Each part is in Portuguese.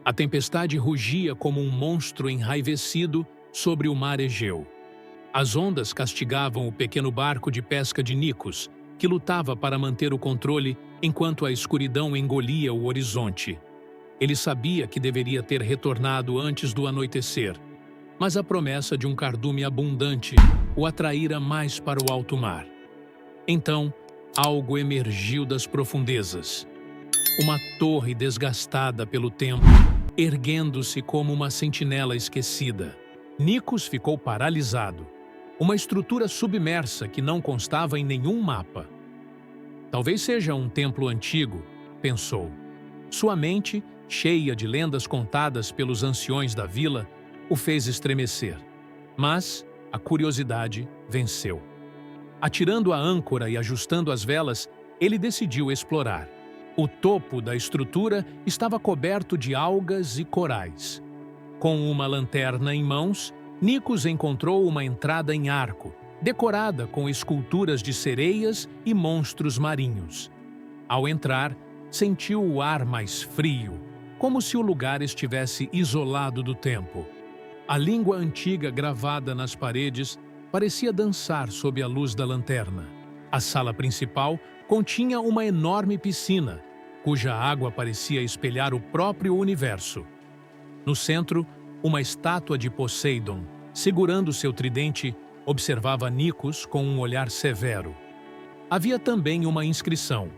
A tempestade rugia como um monstro enraivecido sobre o mar Egeu. As ondas castigavam o pequeno barco de pesca de Nikos, que lutava para manter o controle enquanto a escuridão engolia o horizonte. Ele sabia que deveria ter retornado antes do anoitecer, mas a promessa de um cardume abundante o atraíra mais para o alto mar. Então, algo emergiu das profundezas. Uma torre desgastada pelo tempo, erguendo-se como uma sentinela esquecida. Nikos ficou paralisado. Uma estrutura submersa que não constava em nenhum mapa. Talvez seja um templo antigo, pensou. Sua mente, cheia de lendas contadas pelos anciões da vila, o fez estremecer. Mas a curiosidade venceu. Atirando a âncora e ajustando as velas, ele decidiu explorar. O topo da estrutura estava coberto de algas e corais. Com uma lanterna em mãos, Nikos encontrou uma entrada em arco, decorada com esculturas de sereias e monstros marinhos. Ao entrar, sentiu o ar mais frio, como se o lugar estivesse isolado do tempo. A língua antiga gravada nas paredes parecia dançar sob a luz da lanterna. A sala principal continha uma enorme piscina, cuja água parecia espelhar o próprio universo. No centro, uma estátua de Poseidon, segurando seu tridente, observava Nikos com um olhar severo. Havia também uma inscrição: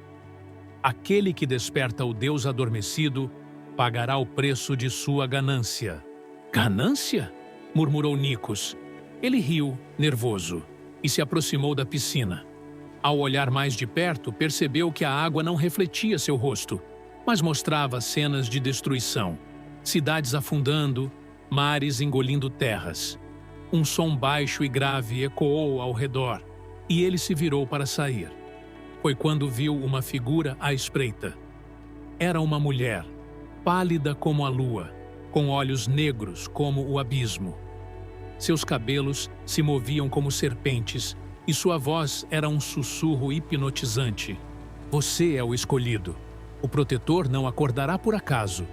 aquele que desperta o deus adormecido pagará o preço de sua ganância. Ganância? Murmurou Nikos. Ele riu, nervoso, e se aproximou da piscina. Ao olhar mais de perto, percebeu que a água não refletia seu rosto, mas mostrava cenas de destruição. Cidades afundando, mares engolindo terras. Um som baixo e grave ecoou ao redor, e ele se virou para sair. Foi quando viu uma figura à espreita. Era uma mulher, pálida como a lua, com olhos negros como o abismo. Seus cabelos se moviam como serpentes, e sua voz era um sussurro hipnotizante. Você é o escolhido. O protetor não acordará por acaso.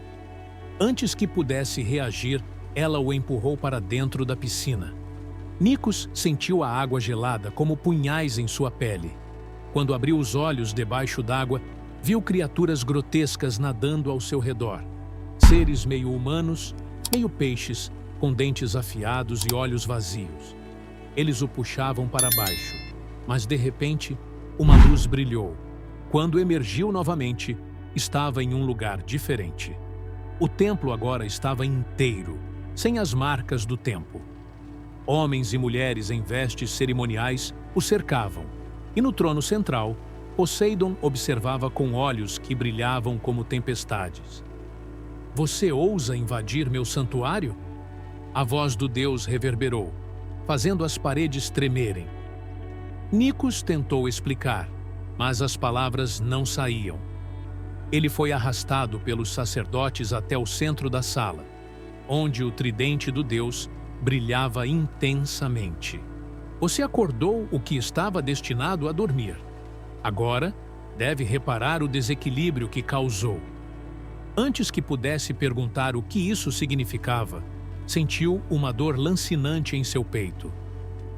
Antes que pudesse reagir, ela o empurrou para dentro da piscina. Nikos sentiu a água gelada como punhais em sua pele. Quando abriu os olhos debaixo d'água, viu criaturas grotescas nadando ao seu redor. Seres meio humanos, meio peixes, com dentes afiados e olhos vazios. Eles o puxavam para baixo, mas de repente, uma luz brilhou. Quando emergiu novamente, estava em um lugar diferente. O templo agora estava inteiro, sem as marcas do tempo. Homens e mulheres em vestes cerimoniais o cercavam, e no trono central, Poseidon observava com olhos que brilhavam como tempestades. Você ousa invadir meu santuário? A voz do deus reverberou, fazendo as paredes tremerem. Nikos tentou explicar, mas as palavras não saíam. Ele foi arrastado pelos sacerdotes até o centro da sala, onde o tridente do deus brilhava intensamente. Você acordou o que estava destinado a dormir. Agora, deve reparar o desequilíbrio que causou. Antes que pudesse perguntar o que isso significava, sentiu uma dor lancinante em seu peito.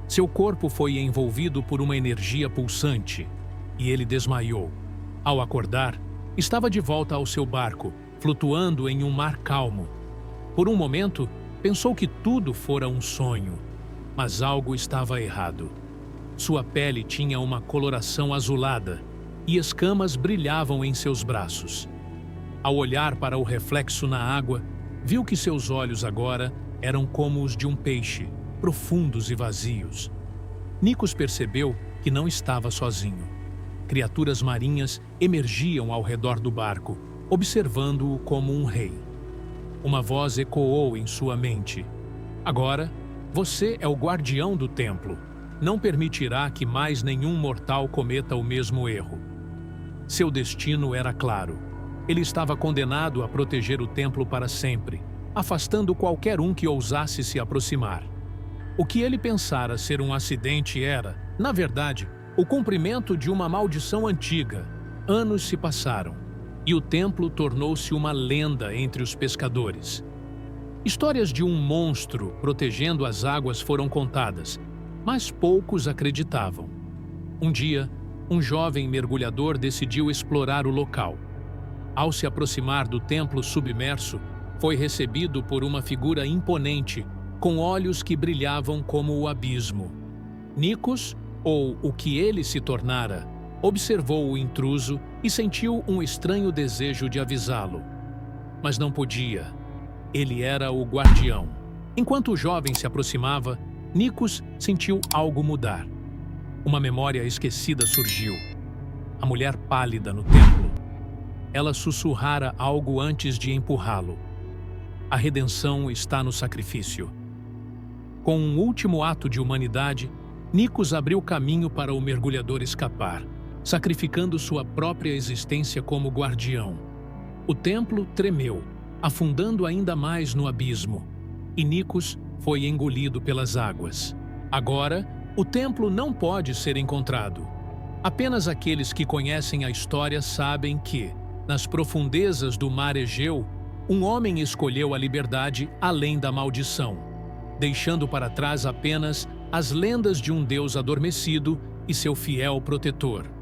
Seu corpo foi envolvido por uma energia pulsante, e ele desmaiou. Ao acordar, estava de volta ao seu barco, flutuando em um mar calmo. Por um momento, pensou que tudo fora um sonho, mas algo estava errado. Sua pele tinha uma coloração azulada, e escamas brilhavam em seus braços. Ao olhar para o reflexo na água, viu que seus olhos agora eram como os de um peixe, profundos e vazios. Nikos percebeu que não estava sozinho. Criaturas marinhas emergiam ao redor do barco, observando-o como um rei. Uma voz ecoou em sua mente. Agora, você é o guardião do templo. Não permitirá que mais nenhum mortal cometa o mesmo erro. Seu destino era claro. Ele estava condenado a proteger o templo para sempre, afastando qualquer um que ousasse se aproximar. O que ele pensara ser um acidente era, na verdade, o cumprimento de uma maldição antiga. Anos se passaram, e o templo tornou-se uma lenda entre os pescadores. Histórias de um monstro protegendo as águas foram contadas, mas poucos acreditavam. Um dia, um jovem mergulhador decidiu explorar o local. Ao se aproximar do templo submerso, foi recebido por uma figura imponente, com olhos que brilhavam como o abismo. Nikos, ou o que ele se tornara, observou o intruso e sentiu um estranho desejo de avisá-lo. Mas não podia. Ele era o guardião. Enquanto o jovem se aproximava, Nikos sentiu algo mudar. Uma memória esquecida surgiu. A mulher pálida no templo. Ela sussurrara algo antes de empurrá-lo. A redenção está no sacrifício. Com um último ato de humanidade, Nikos abriu caminho para o mergulhador escapar, sacrificando sua própria existência como guardião. O templo tremeu, afundando ainda mais no abismo, e Nikos foi engolido pelas águas. Agora, o templo não pode ser encontrado. Apenas aqueles que conhecem a história sabem que, nas profundezas do mar Egeu, um homem escolheu a liberdade além da maldição, deixando para trás apenas as lendas de um Deus adormecido e seu fiel protetor.